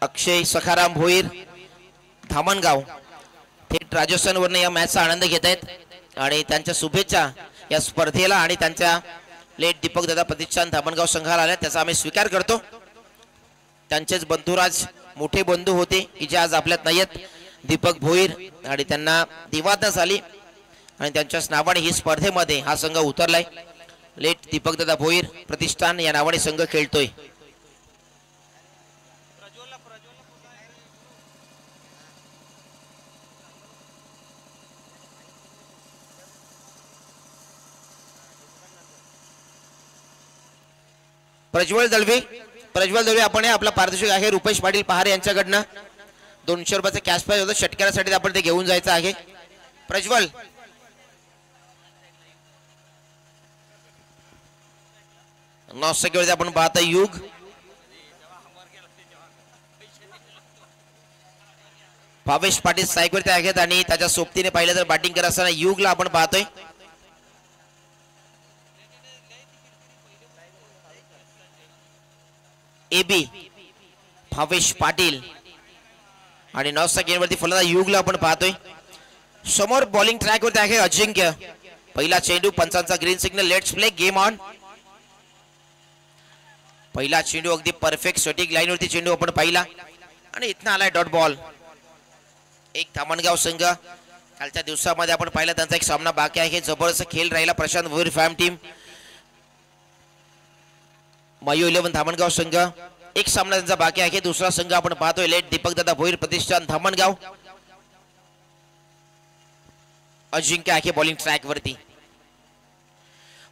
अक्षय सखाराम भोईर धामणगाव थेट राजस्थानवरून या मॅचचा आनंद घेत आहेत आणि त्यांच्या शुभेच्छा या स्पर्धेला आणि त्यांच्या लेट दीपक दादा प्रतिष्ठान धामणगाव संघाला आल्या त्याचा आम्ही स्वीकार करतो। त्यांचेच बंधुराज मोठे बंधू होते की जे आज आपल्यात नाहीत दीपक भोईर आणि त्यांना दिवाळी झाली आणि त्यांच्याच नावाने ही स्पर्धेमध्ये हा संघ उतरलाय। लेट दीपक दादा भोईर प्रतिष्ठान या नावाने संघ खेळतोय। प्रज्वल दळवे आपण आपला पारितोषिक आहे रुपेश पाटील पहार यांच्याकडनं 200 रुपयाचा कॅश प्राइज होतं षटकारासाठी आपण ते घेऊन जायचं आहे। प्रज्वल नॉस्टॅल्जियावरती आपण पाहता युग भावेश पाटील सायकवरती आहेत आणि त्याच्या सोबतीने पाहिलं तर बॅटिंग करत असताना युगला आपण पाहतोय। एबी भावेश पाटील आणि नॉस्टॅल्जियावरती फलंदाज युगला आपण पाहतोय। समोर बॉलिंग ट्रॅक वरती आहे अजिंक्य पहिला चेंडू पंचांचा green signal let's play game on. पहिला चेंडू अगदी परफेक्ट सटीक लाईन वरती चेंडू आपण पाहिला आणि इथनं आलाय डॉट बॉल। एक धामणगाव संघ कालच्या दिवसामध्ये आपण पाहिला त्यांचा एक सामना बाकी आहे जबरदस्त खेळ राहिला प्रशांत भोईर फॅम टीम मायू 11 धामणगाव संघ एक सामना त्यांचा बाकी आहे दुसरा संघ आपण पाहतोय लेट दीपक दादा भोईर प्रतिष्ठान धामणगाव। अजिंक्य आहे बॉलिंग ट्रॅक वरती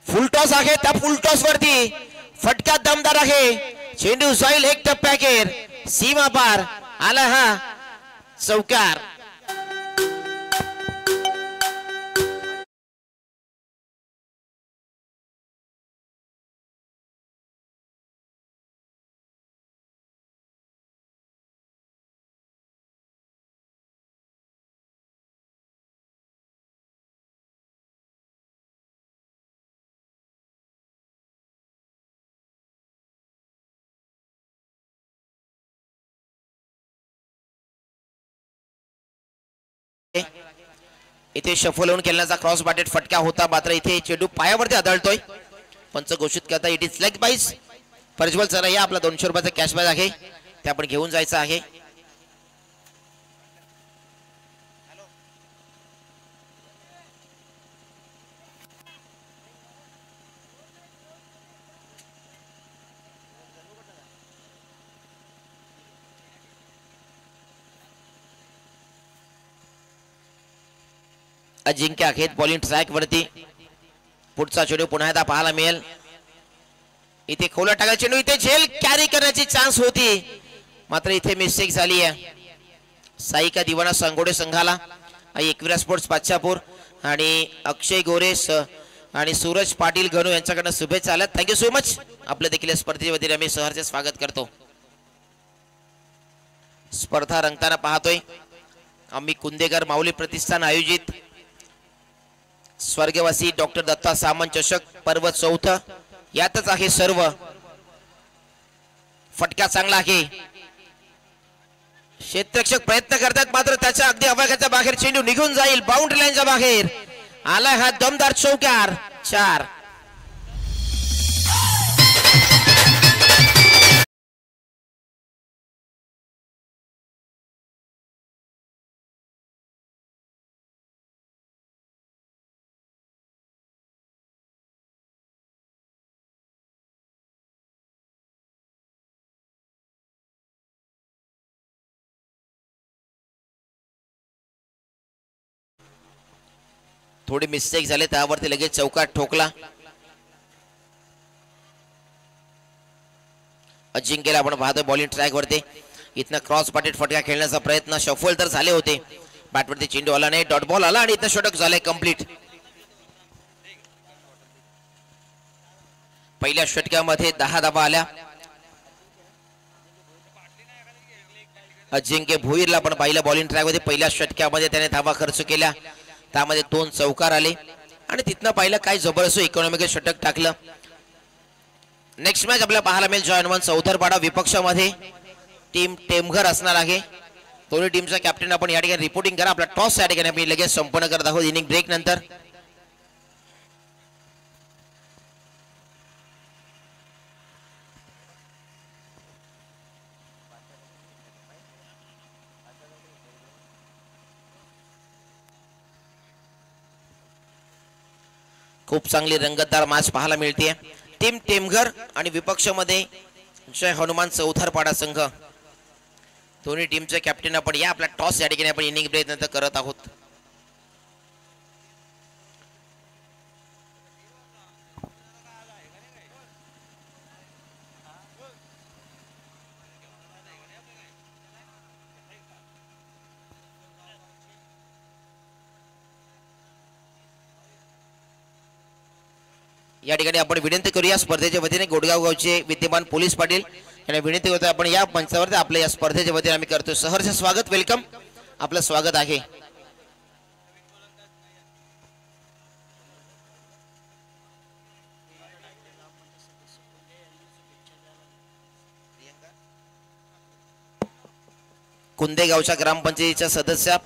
फुल टॉस आहे त्या फुल टॉस वरती फटका दमदार आहे चेंडू जाईल एक टप्प्याखेर सीमा पार आला हा चौकार। इथे शफल होऊन खेळण्याचा क्रॉस बॅटेड फटका होता मात्र इथे चेंडू पायावरती आदळतोय पंच घोषित करता इट इज लेग बाईस। प्रज्वल चला या आपला 200 रुपयाचा कॅश प्राइज आहे ते आपण घेऊन जायचं आहे। अजिंक्य आहेत बॉलिंग ट्रॅक वरती पुढचा चेंडू पुन्हा एकदा पाहायला मिळेल इथे खोला टाकायचा चेंडू इथे झेल कॅरी करण्याची चान्स होती मात्र इथे मिस्टेक झाली आहे। साईका दिवाना संगोडे संघाला एकविरा स्पोर्ट्स पाचापूर आणि अक्षय गोरेस आणि सूरज पाटील गणू यांच्याकडून शुभेच्छा आल्यात थँक्यू सो मच आपल्या देखील स्पर्धेच्या वतीने आम्ही सहर्ष स्वागत करतो। स्पर्धा रंगताना पाहतोय आम्ही कुंदेकर माऊली प्रतिष्ठान आयोजित स्वर्गवासी डॉक्टर दत्ता सामंत चषक पर्व 4 यातच आहे सर्व फटका चांगला आहे क्षेत्ररक्षक प्रयत्न करतात मात्र त्याच्या अगदी आवाक्याच्या बाहेर चेंडू निघून जाईल बाउंड्री लाईनच्या बाहेर आलाय हा दमदार चौकार 4। थोडी मिस्टेक झाले त्यावरती लगेच चौकार ठोकला अजिंक्यला आपण पाहतोय बॉलिंग ट्रॅक वरती इथनं क्रॉस बॅटेड फटका खेळण्याचा प्रयत्न सफल तर झाले होते बॅटवरती चेंडू आला नाही डॉट बॉल आला आणि इथं षटक झाले कंप्लीट। पहिल्या षटकामध्ये 10 धावा आल्या अजिंक्य भोईरला आपण पाहिलं बॉलिंग ट्रॅक मध्ये पहिल्या षटकामध्ये त्याने धावा खर्च केल्या त्यामध्ये 2 चौकार आले आणि तिथनं पाहिलं काय जबरदस्त इकॉनॉमिकल षटक टाकलं। नेक्स्ट मॅच आपल्याला पाहायला मिळेल जॉइन वन चौथरपाडा विपक्षामध्ये टीम टेमघर असणार आहे. दोन्ही टीमचा कॅप्टन आपण या ठिकाणी रिपोर्टिंग करा. आपला टॉस या ठिकाणी आम्ही लगेच संपन्न करत आहोत इनिंग ब्रेक नंतर. खूप चांगली रंगतदार मॅच पाहायला मिळते. टीम टेमघर आणि विपक्षामध्ये जय हनुमान चौथरपाडा संघ. दोन्ही टीमचे कॅप्टन आपण या आपला टॉस या ठिकाणी आपण इनिंग ब्रेक नंतर करत आहोत. या ठिकाणी आपण विनंती करूया स्पर्धेच्या वतीने गोडगाव गावचे विद्यमान पोलीस पाटील यांना विनंती करतो आपण या मंचावरती आपल्या या स्पर्धेच्या वतीने आम्ही करतो सहर्ष स्वागत. वेलकम, आपलं स्वागत आहे. कुंदे गावच्या ग्रामपंचायतीच्या सदस्य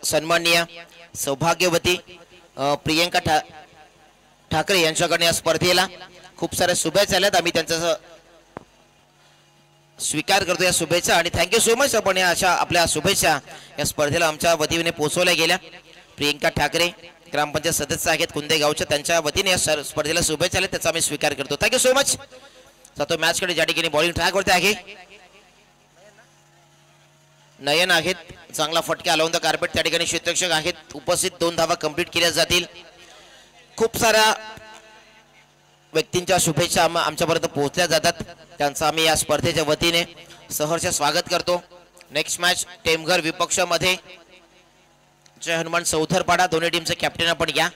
सन्माननीय सौभाग्यवती प्रियंका ठाकरे यांच्याकडे या स्पर्धेला खूप साऱ्या शुभेच्छा आल्यात. आम्ही त्यांचा स्वीकार करतो या शुभेच्छा आणि थँक्यू सो मच. आपण या अशा आपल्या शुभेच्छा या स्पर्धेला आमच्या वतीने पोहोचवल्या गेल्या. प्रियंका ठाकरे ग्रामपंचायत सदस्य आहेत कुंदे गावच्या, त्यांच्या वतीने या स्पर्धेला शुभेच्छा आल्या, त्याचा आम्ही स्वीकार करतो. Thank you so much. तो मॅच कडे ज्या ठिकाणी बॉलिंग ट्रॅक वरती आहे नयन आहेत. चांगला फटका लावून द कार्पेट त्या ठिकाणी क्षेत्ररक्षक आहेत उपस्थित. 2 धावा कंप्लीट केल्या जातील. खूप साऱ्या व्यक्तींच्या शुभेच्छा आमच्यापर्यंत पोहोचल्या जातात, त्यांचं आम्ही या स्पर्धेच्या वतीने सहर्ष स्वागत करतो. नेक्स्ट मॅच टेमघर विपक्षामध्ये जय हनुमान चौथरपाडा. दोन्ही टीमचे कॅप्टन आपण या.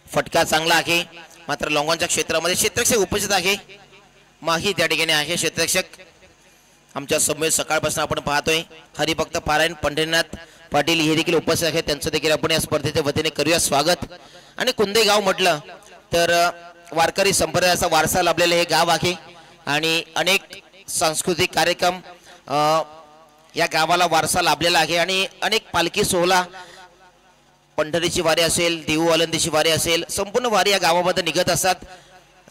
फटका चांगला आहे मात्र लॉंगॉनच्या क्षेत्रामध्ये क्षेत्ररक्षक उपस्थित आहे. माही त्या ठिकाणी आहे क्षेत्ररक्षक आमच्या समोर सकाळपासून आपण पाहतोय. हरिभक्त पारायण पंढरीनाथ पाटील हे देखील उपस्थित आहेत, त्यांचं देखील आपण या स्पर्धेच्या वतीने करूया स्वागत. आणि कुंदे गाव म्हटलं तर वारकरी संप्रदायाचा वारसा लाभलेलं हे गाव आहे आणि अनेक सांस्कृतिक कार्यक्रम या गावाला वारसा लाभलेला आहे आणि अनेक पालखी सोहळा, पंढरीची वारी असेल, देऊ आळंदीची वारी असेल, संपूर्ण वारी या गावामध्ये निघत असतात.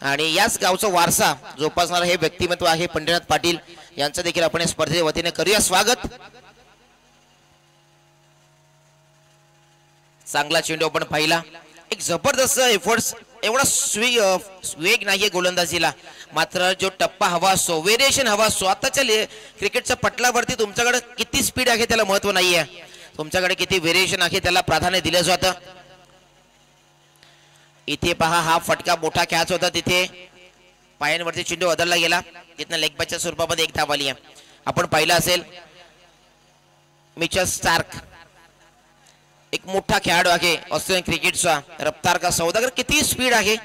आणि याच गावचा वारसा जोपासणारा हे व्यक्तिमत्व आहे पंढरीनाथ पाटील यांचं देखील आपण या स्पर्धेच्या वतीने करूया स्वागत. चांगला चेंडू आपण पाहिला, एक जबरदस्त एफर्ट्स, एवढा वेग नाहीये गोलंदाजीला मात्र जो टप्पा हवा असतो, व्हेरिएशन हवा असतो. आताच्या क्रिकेटच्या पटलावरती तुमच्याकडे किती स्पीड आहे त्याला महत्व नाहीये, तुमच्याकडे किती व्हेरिएशन आहे त्याला प्राधान्य दिलं जातं. इथे पहा हा फटका मोठा कॅच होता, तिथे पायांवरती चेंडू बदलला गेला, तिथनं लेग बॅचच्या स्वरूपामध्ये एक धाव आली आहे. आपण पाहिलं असेल मिचेल स्टार्क एक मोठा खेळाडू आहे ऑस्ट्रेलियन क्रिकेटचा, रफ्तार का सौदागर, किती स्पीड आहे,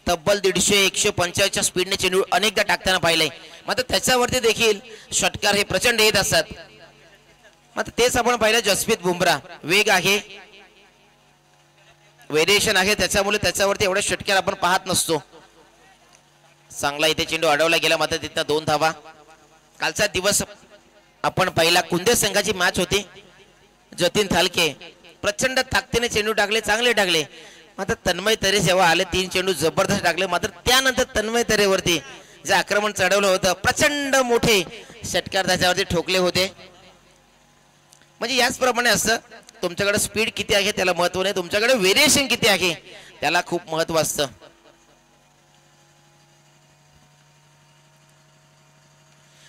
तब्बल 150-145 च्या स्पीडने चेंडू अनेकदा टाकताना पाहिलंय. मात्र त्याच्यावरती देखील षटकार हे प्रचंड येत असतात. मात्र तेच आपण पाहिलं जसप्रीत बुमराह, वेग आहे, व्हेरिएशन आहे, त्याच्यामुळे त्याच्यावरती एवढे षटकार आपण पाहत नसतो. चांगला इथे चेंडू अडवला गेला मात्र तिथं 2 धावा. कालचा दिवस आपण पहिला कुंदे संघाची मॅच होती. जतीन थालके प्रचंड ताकदीने चेंडू टाकले, चांगले टाकले, मात्र तन्मय तरे जेव्हा आले 3 चेंडू जबरदस्त टाकले. मात्र त्यानंतर तन्मय तरेवरती जे आक्रमण चढवलं होतं, प्रचंड मोठे षटकार त्याच्यावरती ठोकले होते. म्हणजे याचप्रमाणे असतं, तुमच्याकडे स्पीड किती आहे त्याला महत्व नाही, तुमच्याकडे व्हेरिएशन किती आहे त्याला खूप महत्व असतं.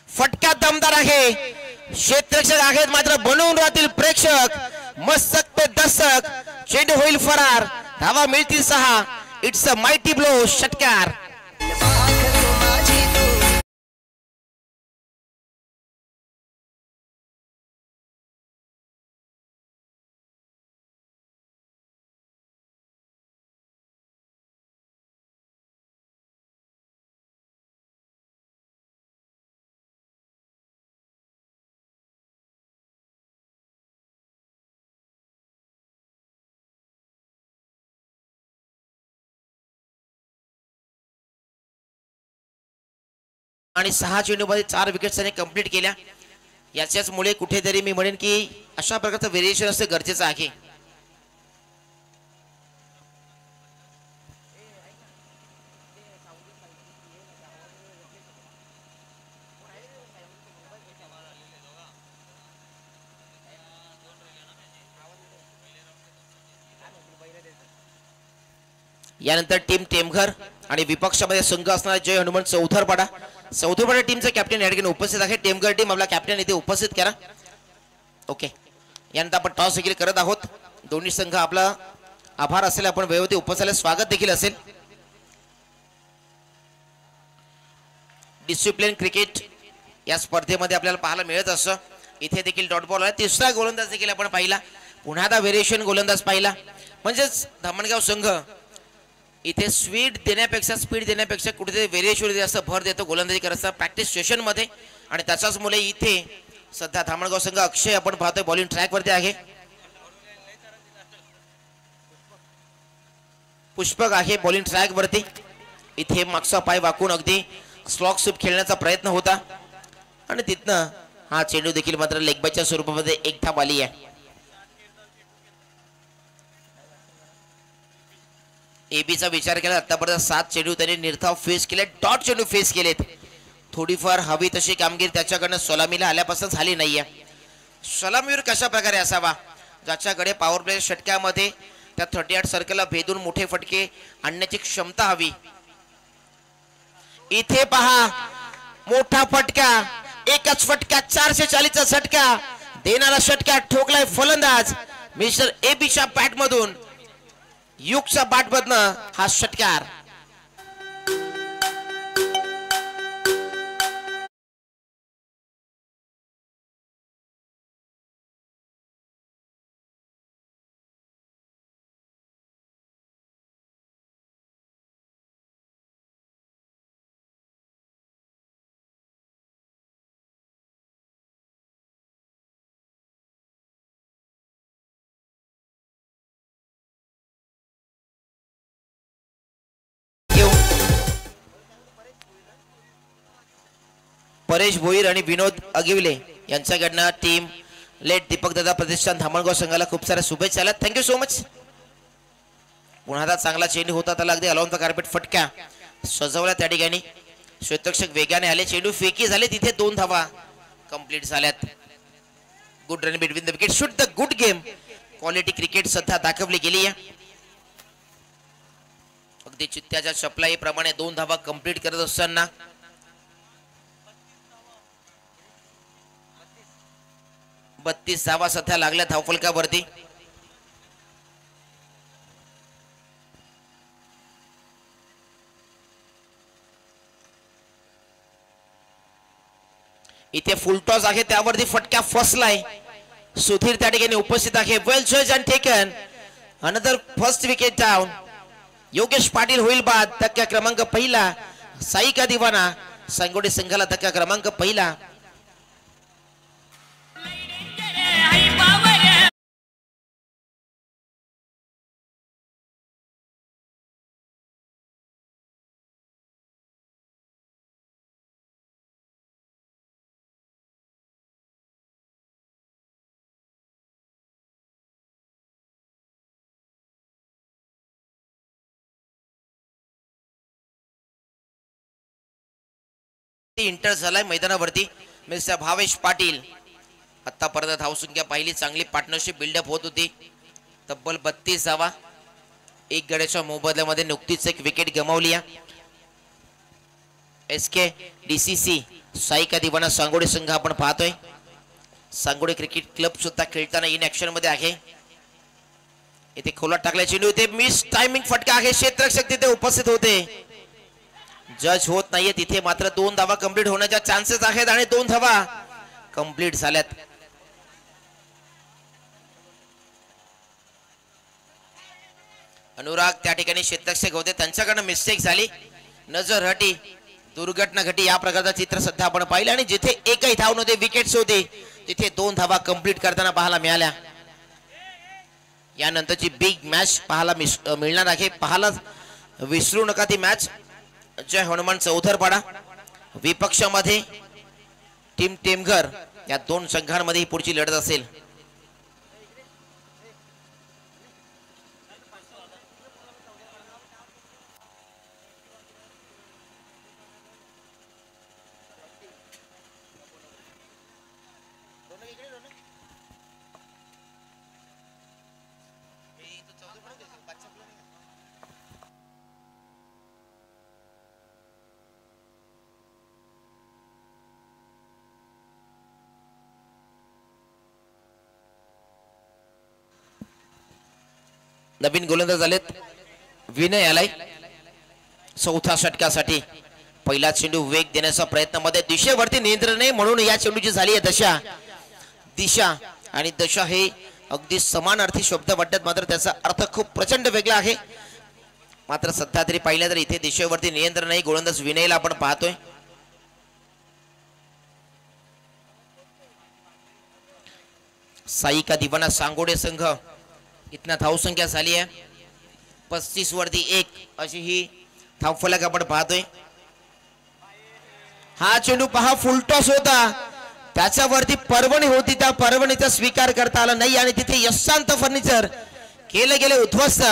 फटका दमदार आहे, क्षेत्ररक्षक आहेत मात्र बनवून राहतील प्रेक्षक, मस्तक पे दस्तक, चेंडू होईल फरार, धावा मिळतील 6. इट्स अ माइटी ब्लो, षटकार. आणि 6 चेंडूमध्ये 4 विकेट्स त्याने कंप्लीट केल्या. याच्याचमुळे कुठेतरी मी म्हणेन की अशा प्रकारचं व्हेरिएशन असणे गरजेचं आहे. यानंतर टीम टेमघर आणि विपक्षामध्ये संघ असणारा जय हनुमान चौधरपाडा टीमचे कॅप्टन या ठिकाणी उपस्थित आहे. टेमघर टीम आपला कॅप्टन इथे उपस्थित करा. ओके, यानंतर आपण टॉस देखील करत आहोत. दोन्ही संघ आपला आभार असेल, आपण व्यवस्थित उपस्थित स्वागत देखील असेल. डिसिप्लिन क्रिकेट या स्पर्धेमध्ये आपल्याला पाहायला मिळत असं. इथे देखील डॉट बॉल आहे. तिसरा गोलंदाज देखील आपण पाहिला. पुन्हा एकदा व्हेरिएशन गोलंदाज पाहिला. म्हणजेच धामणगाव संघ इथे स्पीड देण्यापेक्षा कुठेतरी व्हेरिएशन जास्त भर देतो गोलंदाजी करत प्रॅक्टिस सेशन मध्ये. आणि त्याच्याच मुळे इथे सध्या धामणगाव संघ अक्षय आपण पाहतोय बॉलिंग ट्रॅक वरती आहे. पुष्पक आहे बॉलिंग ट्रॅक वरती. इथे मागचा पाय वाकून अगदी स्लॉक स्वीप खेळण्याचा प्रयत्न होता आणि तिथनं हा चेंडू देखील मात्र लेग बायच्या स्वरूपामध्ये एक धाव आली आहे. एबीचा विचार केला आतापर्यंत 7 चेंडू त्याने निर्धाव फेस केले, डॉट चेंडू फेस केलेत. थोडीफार हवी तशी कामगिरी त्याच्याकडनं सलामीला आल्यापासून झाली नाहीये. सलामीवर कशा प्रकारे असावा, ज्याच्याकडे पॉवर प्ले षटक्यामध्ये त्या 38 सर्कलला भेदून मोठे फटके आणण्याची क्षमता हवी. इथे पहा मोठा फटका, एकच फटका 440 चा षटका देणारा षटका ठोकलाय फलंदाज मिस्टर एबीच्या बॅट मधून. युगच्या बॅट मधनं हा षटकार. परेश भोईर आणि विनोद अगिवले यांच्याकडनं टीम लेट दीपक दादा प्रतिष्ठान धामणगाव संघाला खूप साऱ्या शुभेच्छा आल्या. Thank you so much. पुन्हा चांगला चेंडू होता, त्याला अगदी अलॉन द कार्पेट फटका सजवला. त्या ठिकाणी क्षेत्ररक्षक वेगाने आले, चेंडू फेकी झाले, तिथे 2 धावा कंप्लीट झाल्यात. Good run between the wicket, shoot the good game. Quality cricket सध्या दाखवली गेली आहे. अगदी चित्त्याच्या चपलाईप्रमाणे 2 धावा कंप्लीट करत असताना 32 धावा सध्या लागल्या धावफलकावरती. इथे फुल टॉस आहे, त्यावरती फटका फसलाय. सुधीर त्या ठिकाणी उपस्थित आहे. वेल जज and taken. Another first wicket down. Yogesh Patil होईल बाद. धक्का क्रमांक पहिला साईका दिवाना सांगोडे संघाला धक्का क्रमांक पहिला. इंटर झालाय मैदानावरती मिस्टर भावेश पाटील. आतापर्यंत धावसंख्या पाहिली, चांगली पार्टनरशिप बिल्डअप होत होती. तब्बल 32 धावा. एक गड्याच्या मोबदल्यामध्ये नुकतीच एक विकेट गमावली. एसके डीसीसी साईका दिवाना सांगोडे संघ आपण पाहतोय. सांगोडे क्रिकेट क्लब सुद्धा खेळताना इन ऍक्शन मध्ये आहे. इथे खोलात टाकल्या चेंडू, इथे मिस टायमिंग फटका आहे. क्षेत्ररक्षक तिथे उपस्थित होते, जज होत नाहीये. तिथे मात्र 2 धावा कंप्लीट होण्याच्या चान्सेस आहेत आणि 2 धावा कंप्लीट झाल्यात. अनुराग त्या ठिकाणी क्षेत्ररक्षक होते, त्यांच्याकडनं मिस्टेक झाली, नजर हटी, दुर्घटना घटी या प्रकारचा चित्र सध्या आपण पाहिलं. आणि जिथे एकही धाव नव्हते, विकेट्स होते, तिथे 2 धावा कंप्लीट करताना पाहायला मिळाल्या. यानंतरची बिग मॅच पाहायला मिळणार आहे. पाहायला विसरू नका ती मॅच. जय हनुमान चौधरपाडा विपक्षामध्ये टीम टेमघर या दोन संघांमध्ये ही पुढची लढत असेल. नवीन गोलंदाज आलेत. विनय आलाय चौथा षटकासाठी. पहिला चेंडू वेग देण्याचा प्रयत्न मध्ये दिशेवरती नियंत्रण नाही म्हणून या चेंडूची झाली आहे दशा. दिशा आणि दशा हे अगदी समानार्थी शब्द वाटतात, मात्र त्याचा अर्थ खूप प्रचंड वेगळा आहे. मात्र सध्या तरी पाहिलं तर इथे दिशेवरती नियंत्रण नाही. गोलंदाज विनयला आपण पाहतोय. साईका दिवाना सांगोडे संघ इतना धावसंख्या झाली आहे 35 वरती 1 अशी ही धावफलक आपण पाहतोय. हा चेंडू पहा फुलटॉस होता, त्याच्यावरती पर्वणी होती, त्या पर्वणीचा स्वीकार करता आला नाही आणि तिथे यशांत फर्निचर केले गेले उद्ध्वस्त.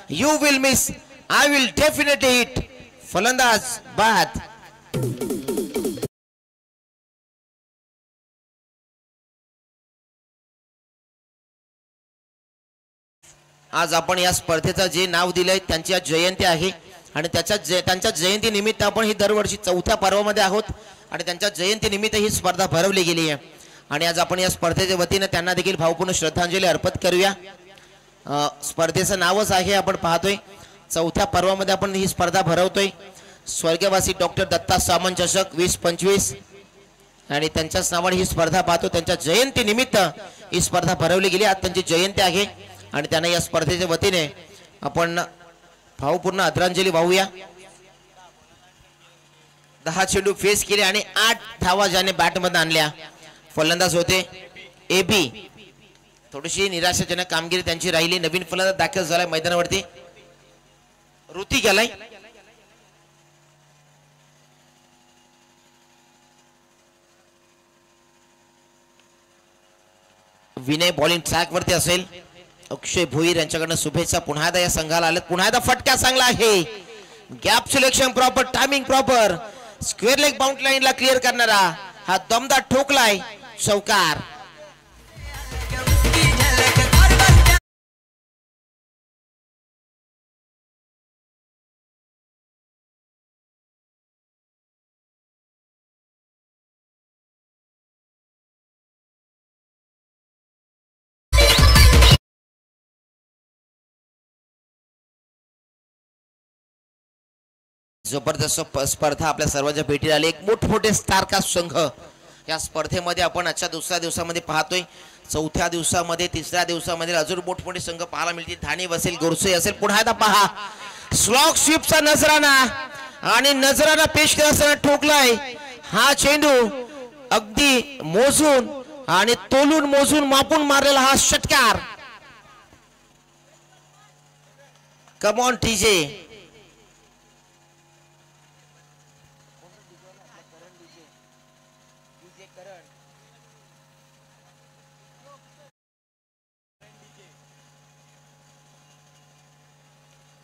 You will miss, I will definitely hit. फलंदाज बाद. आज आपण या स्पर्धेचं जे नाव दिलंय त्यांची आज जयंती आहे आणि त्यांच्या जयंती निमित्त आपण ही दरवर्षी चौथ्या पर्वामध्ये आहोत आणि त्यांच्या जयंती निमित्त ही स्पर्धा भरवली गेली आहे आणि आज आपण या स्पर्धेच्या वतीने त्यांना देखील भावपूर्ण श्रद्धांजली अर्पित करूया. स्पर्धेचं नावच आहे आपण पाहतोय चौथ्या पर्वामध्ये आपण ही स्पर्धा भरवतोय. स्वर्गवासी डॉक्टर दत्ता सामंत चषक 2025 आणि त्यांच्याच नावाने ही स्पर्धा पाहतो. त्यांच्या जयंती निमित्त ही स्पर्धा भरवली गेली. आज त्यांची जयंती आहे आणि त्यांना या स्पर्धेच्या वतीने आपण भावपूर्ण आदरांजली वाहूया. 10 चेंडू फेस केले आणि 8 धावा ज्याने बॅट मध्ये आणल्या. फलंदाज होते एबी. थोडीशी निराशाजनक कामगिरी त्यांची राहिली. नवीन फलंदाज दाखल झालाय मैदानावरती, ऋतिक गेलाय. विनय बॉलिंग ट्रॅक वरती असेल. अक्षय भोईर यांच्याकडनं शुभेच्छा पुन्हा एकदा या संघाला आलेत. पुन्हा एकदा फटका चांगला आहे. Gap selection proper, timing proper, square leg bound लाईनला क्लिअर करणारा हा दमदार ठोकलाय चौकार. जबरदस्त स्पर्धा आपल्या सर्वांच्या भेटीला आली. एक मोठमोठे स्टारकास्ट संघ या स्पर्धेमध्ये आपण आजच्या दुसऱ्या दिवसामध्ये पाहतोय. चौथ्या दिवसामध्ये, तिसऱ्या दिवसामध्ये अजून मोठमोठे संघ पाहायला मिळतील. ठाणे असेल, गोरसे असेल. पुन्हा एकदा पहा स्लॉग स्वीपचा नजराना आणि नजराना पेश करताना ठोकलाय हा चेंडू. अगदी मोजून आणि तोलून मोजून मापून मारलेला हा षटकार. Come on TJ.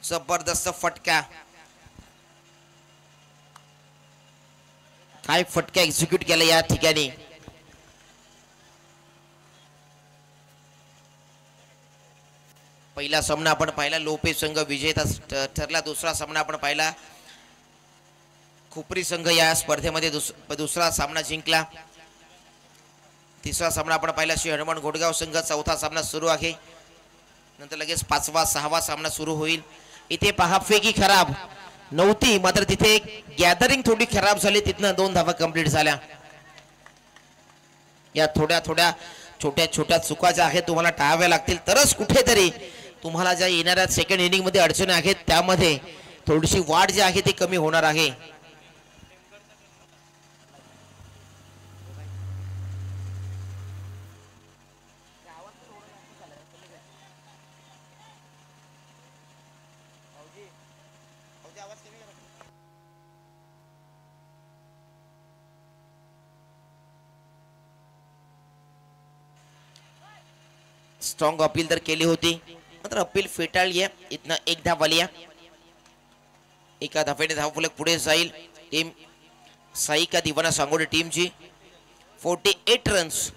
जबरदस्त फटका. काय फटका एक्झिक्यूट केला या ठिकाणी. पहिला सामना आपण पाहिला लोपे संघ विजेता ठरला. दुसरा सामना आपण पाहिला खुपरी संघ या स्पर्धेमध्ये दुसरा सामना जिंकला. तिसरा सामना आपण पाहिला श्री हनुमान घोडगाव संघ. चौथा सामना सुरू आहे. नंतर लगेच 5वा 6वा सामना सुरू होईल. इथे पहा फेकी खराब नव्हती, मात्र तिथे गॅदरिंग थोडी खराब झाली. तिथनं 2 धावा कंप्लीट झाल्या. या थोड्या छोट्या चुका ज्या आहेत तुम्हाला टाळाव्या लागतील, तरच कुठेतरी तुम्हाला ज्या येणाऱ्या सेकंड इनिंग मध्ये अडचणी आहेत त्यामध्ये थोडीशी वाढ जी आहे ती कमी होणार आहे. स्ट्रॉंग अपील तर केली होती, मात्र अपील फेटाळली आहे. इथनं एक धाव आली आहे. एका धावेने धावफलक पुढे जाईल टीम साई का दिवाना सांगोडे टीमची. 48 रन्स.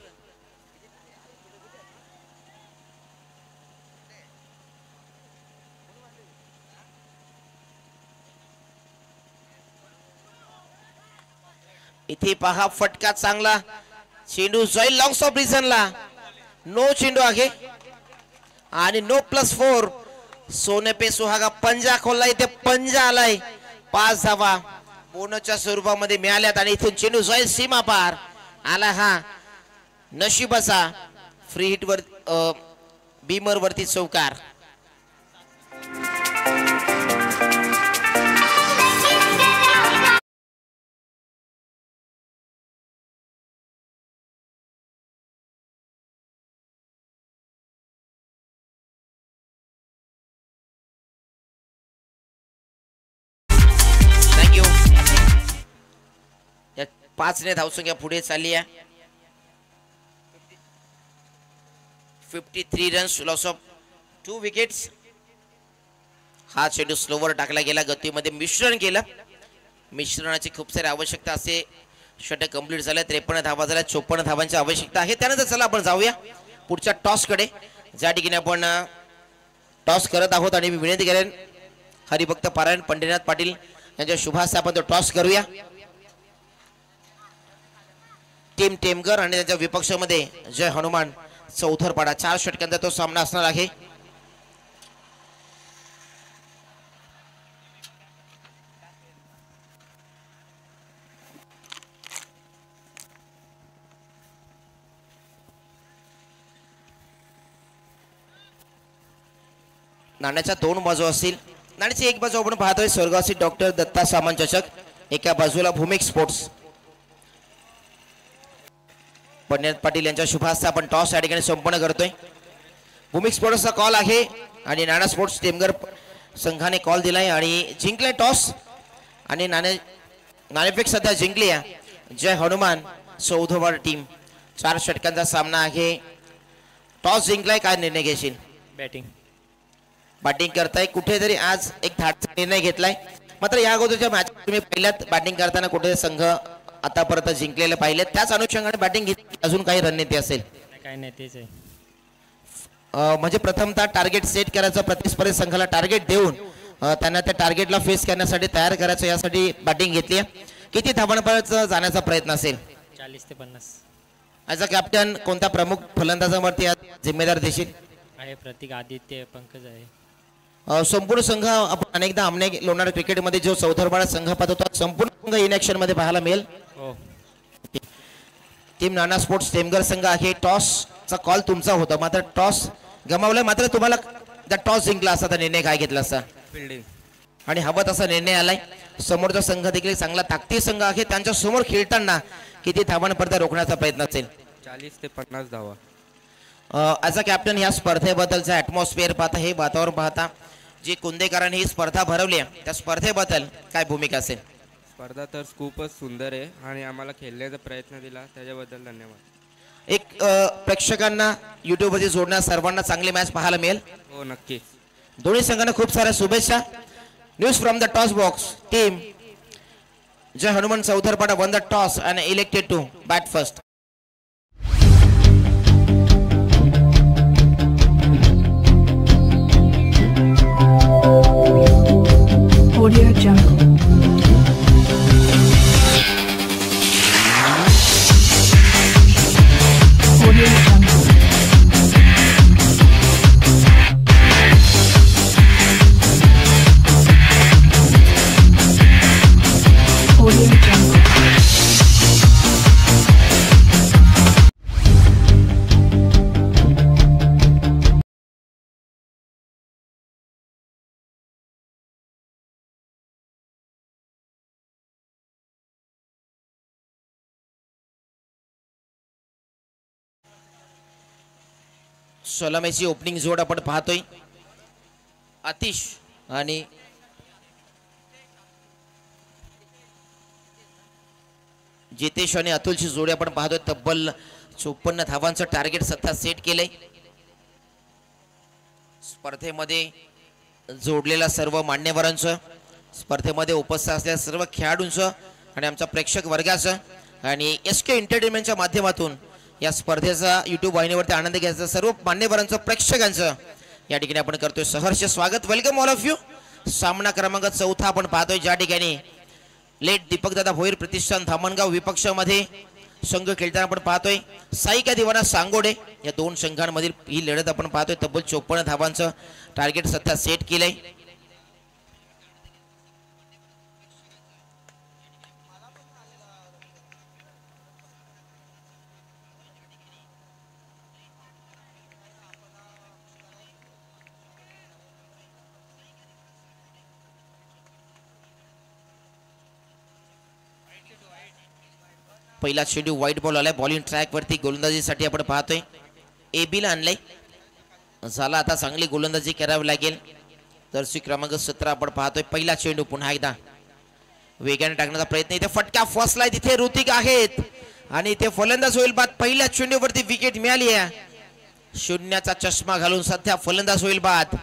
इथे पहा फटका चांगला, चेंडू जाईल लॉंग स्टॉप रिझनला. नो चेंडू आहे आणि नो +4. सोने पे सुहागा पंजा खोलला, इथे पंजा आलाय. 5 धावा बोनसच्या स्वरूपामध्ये मिळाल्यात आणि इथून चेंडू जाईल सीमा पार. आला हा नशिबाचा फ्री हिट वर बीमर वरती चौकार. थँक्यू. 5 ने धावसंख्या पुढे चालली आहे. 53 रन्स, लॉस ऑफ 2 विकेट्स. हा चेंडू स्लोवर टाकला गेला, गतीमध्ये मिश्रण केलं. मिश्रणाची खूप सारी आवश्यकता असे षटक कंप्लीट झाले. 53 धावा झाल्या, 54 धावांची आवश्यकता आहे. त्यानंतर चला आपण जाऊया पुढच्या टॉस कडे, ज्या ठिकाणी आपण टॉस करत आहोत. आणि मी विनंती करेन हरिभक्त पारायण पंढरीनाथ पाटील यांच्या शुभास्ते आपण तो टॉस करूया. टीम टेमगर आणि त्यांच्या विपक्षामध्ये जय हनुमान चौथरपाडा. 4 षटकांचा तो सामना असणार आहे. नाण्याच्या 2 बाजू असतील. नाण्याची एक बाजू आपण पाहतोय स्वर्गवासी डॉक्टर दत्ता सामंत चषक, एका बाजूला भूमिक स्पोर्ट्स. पंढरीनाथ पाटील यांच्या शुभास्ते आपण टॉस या ठिकाणी संपन्न करतोय. भूमिक स्पोर्ट्सचा कॉल आहे आणि नाना स्पोर्ट्स टेमगर संघाने कॉल दिलाय आणि जिंकले टॉस. आणि नाणेफेक सध्या जिंकली आहे जय हनुमान चौथरपाडा टीम. 4 षटकांचा सामना आहे. टॉस जिंकलाय, काय निर्णय घेशील? बॅटिंग करताय. कुठेतरी आज एक धाडचा निर्णय घेतलाय, मात्र या अगोदरच्या मॅच तुम्ही पहिल्यात बॅटिंग करताना कुठे संघ आतापर्यंत जिंकलेले पाहिले, त्याच अनुषंगाने बॅटिंग घेतली. अजून काही रणनीती असेल? काय नाही, तेच आहे. म्हणजे प्रथमतः टार्गेट सेट करायचं, प्रतिस्पर्धी संघाला टार्गेट देऊन त्यांना त्या टार्गेटला फेस करण्यासाठी तयार करायचं, यासाठी बॅटिंग घेतली आहे. किती धावांपर्यंत जाण्याचा प्रयत्न असेल? 40 ते 50. ॲज अ कॅप्टन कोणत्या प्रमुख फलंदाजावरती जिम्मेदार देशील? आहे प्रतीक, आदित्य, पंकज आहे. संपूर्ण संघ आपण अनेकदा आमने लोणार क्रिकेटमध्ये जो चौथरपाडा संघ पाहतो तो संपूर्ण संघ इन ॲक्शन मध्ये पाहायला मिळेल. हो. टीम नाना स्पोर्ट्स टेमगर संघ आहे. टॉसचा कॉल तुमचा होता, मात्र टॉस गमावलाय. मात्र तुम्हाला जर टॉस जिंकला असता तर निर्णय काय घेतला असता? फिल्डिंग. आणि हवा तसा निर्णय आलाय. समोरचा संघ देखील चांगला ताकदी संघ आहे. त्यांच्या समोर खेळताना किती धावांपर्यंत रोखण्याचा प्रयत्न असेल? 40 ते 50 धावा. ॲज अ कॅप्टन या स्पर्धेबद्दलचं ॲटमॉस्फिअर पाहता, हे वातावरण पाहता, जी कुंदेकरांनी ही स्पर्धा भरवली आहे त्या स्पर्धेबद्दल काय भूमिका असेल? स्पर्धा तर खूपच सुंदर आहे आणि आम्हाला खेळण्याचा प्रयत्न दिला त्याच्याबद्दल धन्यवाद. एक प्रेक्षकांना युट्यूबवरती जोडण्यास सर्वांना चांगली मॅच पाहायला मिळेल. हो, नक्की. दोन्ही संघांना खूप साऱ्या शुभेच्छा. News from the toss box. Team Jai Hanuman Chautharpada won the toss and elected to bat first. Audio Jungle. Audio Jungle. Audio Jungle. सलामीची ओपनिंग जोड आपण पाहतोय. आतिश आणि जितेश आणि अतुलची जोडी आपण पाहतोय. तब्बल 54 धावांचं टार्गेट सध्या सेट केलंय. स्पर्धेमध्ये जोडलेल्या सर्व मान्यवरांचं, स्पर्धेमध्ये उपस्थित असलेल्या सर्व खेळाडूंचं आणि आमच्या प्रेक्षक वर्गाचं आणि SK एंटरटेनमेंटच्या माध्यमातून या स्पर्धेचा YouTube वाहिनीवरती आनंद घ्यायचा सर्व मान्यवरांचं, प्रेक्षकांचं या ठिकाणी आपण करतोय सहर्ष स्वागत. Welcome all of you. सामना क्रमांक 4 आपण पाहतोय, ज्या ठिकाणी लेट दीपकदादा भोईर प्रतिष्ठान धामणगाव विपक्षामध्ये संघ खेळताना आपण पाहतोय. साईका दिवाना सांगोडे या दोन संघांमधील ही लढत आपण पाहतोय. तब्बल 54 धावांचं टार्गेट सध्या सेट केलंय. पहिला चेंडू व्हाईट बॉल आलाय. बॉलिंग ट्रॅक वरती गोलंदाजीसाठी आपण पाहतोय. AB ला आणलंय. झाला आता चांगली गोलंदाजी करावी लागेल. जर्सी क्रमांक 17 आपण पाहतोय. पहिला चेंडू पुन्हा एकदा वेगाने टाकण्याचा प्रयत्न. इथे फटका फसलाय. तिथे ऋतिक आहेत आणि इथे फलंदाज होईल बाद. पहिल्या चेंडूवरती विकेट मिळाली आहे. शून्याचा चष्मा घालून सध्या फलंदाज होईल बाद.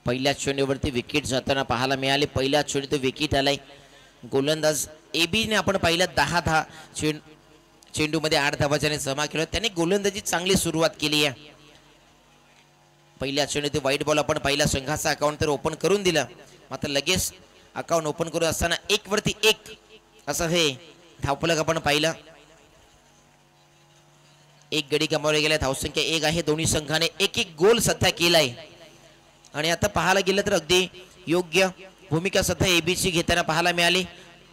पहिल्या चेंडूवरती विकेट जाताना पाहायला मिळाले. पहिल्या चेंडूत विकेट आलाय. गोलंदाज AB ने आपण पहिल्या 10 चेंडूमध्ये 8 धावांनी जमा केलं. त्याने गोलंदाजी चांगली सुरुवात केली आहे. पहिल्या चेंडूत व्हाईट बॉल आपण पहिल्या संघाचा अकाउंट तर ओपन करून दिलं. मात्र लगेच अकाउंट ओपन करून असताना 1 वरती 1 असं हे धावफलक आपण पाहिलं. एक गडी गमावले गेल्या. धावसंख्या 1 आहे. दोन्ही संघाने 1-1 गोल सध्या केलाय आणि आता पाहायला गेलं तर अगदी योग्य भूमिका सध्या ABC घेताना पाहायला मिळाली.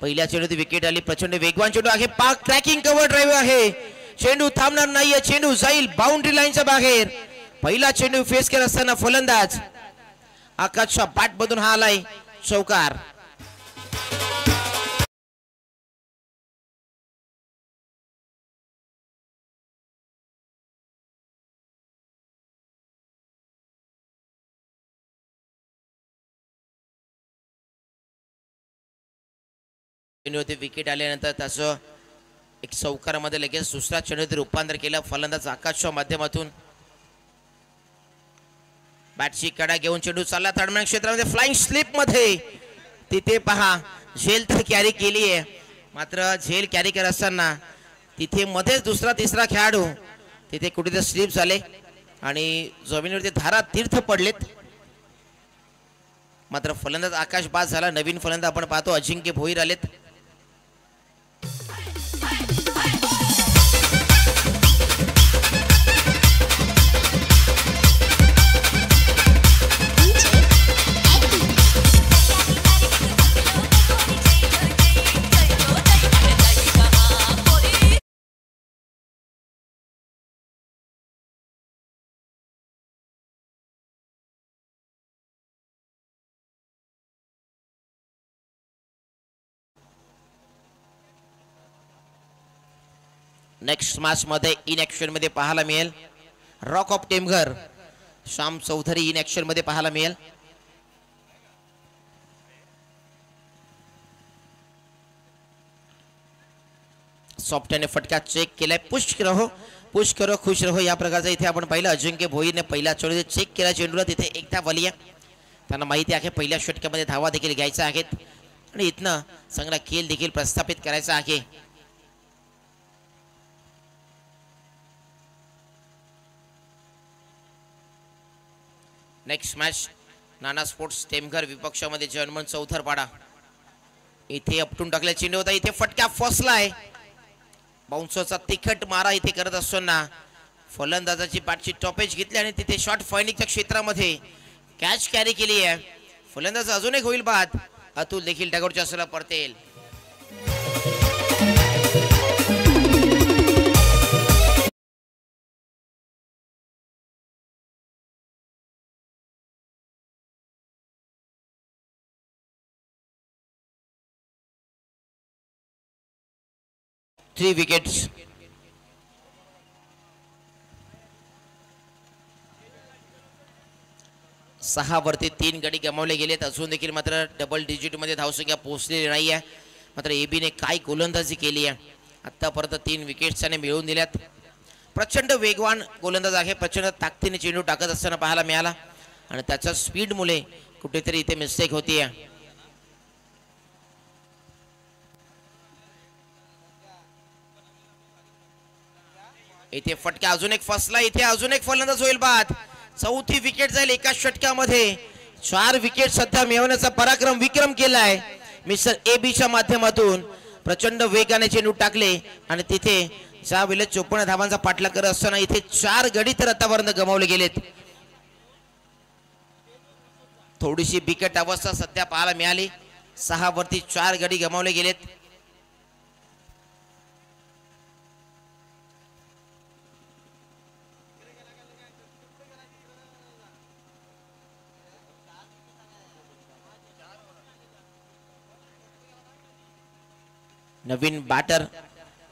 पहिल्या चेंडूत विकेट आली. प्रचंड वेगवान चेंडू आहे. पाक ट्रॅकिंग कव्हर ड्राईव्ह आहे. चेंडू थांबणार नाहीये. चेंडू जाईल बाउंड्री लाईनच्या बाहेर. पहिला चेंडू फेस करत असताना फलंदाज आकाशच्या बॅट मधून हा आलाय चौकार. विकेट आल्यानंतर त्याचं एक चौकारामध्ये लगेच दुसऱ्या चेंडूत रूपांतर केलं फलंदाज आकाशच्या माध्यमातून. बॅटची कडा घेऊन चेंडू चालला तडमण क्षेत्रामध्ये फ्लाइंग स्लिप मध्ये. तिथे पहा झेल तर कॅरी केली आहे. मात्र झेल कॅरी करत असताना तिथे मध्येच दुसरा तिसरा खेळाडू तिथे कुठेतरी स्लिप झाले आणि जमिनीवरती धारा तीर्थ पडलेत. मात्र फलंदाज आकाश बाद झाला. नवीन फलंदाज आपण पाहतो अजिंक्य भोईर आलेत. नेक्स्ट मॅच मध्ये इन ऍक्शन मध्ये पाहायला मिळेल rock of Temghar Shyam Chaudhari in action मध्ये पाहायला मिळेल. सॉफ्टने फटका चेक केलाय. पुश करो खुश रहो या प्रकारचा इथे आपण पाहिलं. अजिंक्य भोईरने पहिल्या चेंडूत चेक केला चेंडूला. तिथे एकदा वलिया. त्यांना माहिती आहे पहिल्या षटकामध्ये धावा देखील घ्यायच्या आहेत आणि इथनं चांगला खेळ देखील प्रस्थापित करायचा आहे. नेक्स्ट मॅच नाना स्पोर्ट्स टेमघर विपक्षामध्ये जर्मन चौथरपाडा. इथे अपटून टाकला चेंडू होता. इथे फटका फसलाय. बाउन्सरचा तिखट मारा इथे करत असताना फलंदाजाची बॅटची टॉपेज घेतली आणि तिथे शॉर्ट फाइंडिंगच्या क्षेत्रामध्ये कॅच कॅरी केली आहे. फलंदाज अजून एक होईल बाद. अतुल देखील टागोरच्या असला परतेल. 3 विकेट्स. सहा वरती 3 गडी गमावले गेलेत. अजून देखील मात्र डबल डिजिट मध्ये धावसंख्या पोहोचलेली नाही आहे. मात्र एबीने काय गोलंदाजी केली आहे. आतापर्यंत 3 विकेट्स त्याने मिळवून दिल्यात. प्रचंड वेगवान गोलंदाज आहे. प्रचंड ताकदीने चेंडू टाकत असताना पाहायला मिळाला आणि त्याच्या स्पीडमुळे कुठेतरी इथे मिस्टेक होतीये. इथे फटका अजून एक फसला. इथे अजून एक फलंदाज होईल बाद. चौथी विकेट जाईल एका षटकामध्ये. 4 विकेट सध्या मिळवण्याचा पराक्रम विक्रम केलाय मिस्टर एबीच्या माध्यमातून. प्रचंड वेगाने चेंडू टाकले आणि तिथे 54 धावांचा पाठलाग करत असताना इथे 4 गडी तर आतापर्यंत गमावले गेलेत. थोडीशी बिकट अवस्था सध्या पाहायला मिळाली. 6 वरती 4 गडी गमावले गेलेत. नवीन बॅटर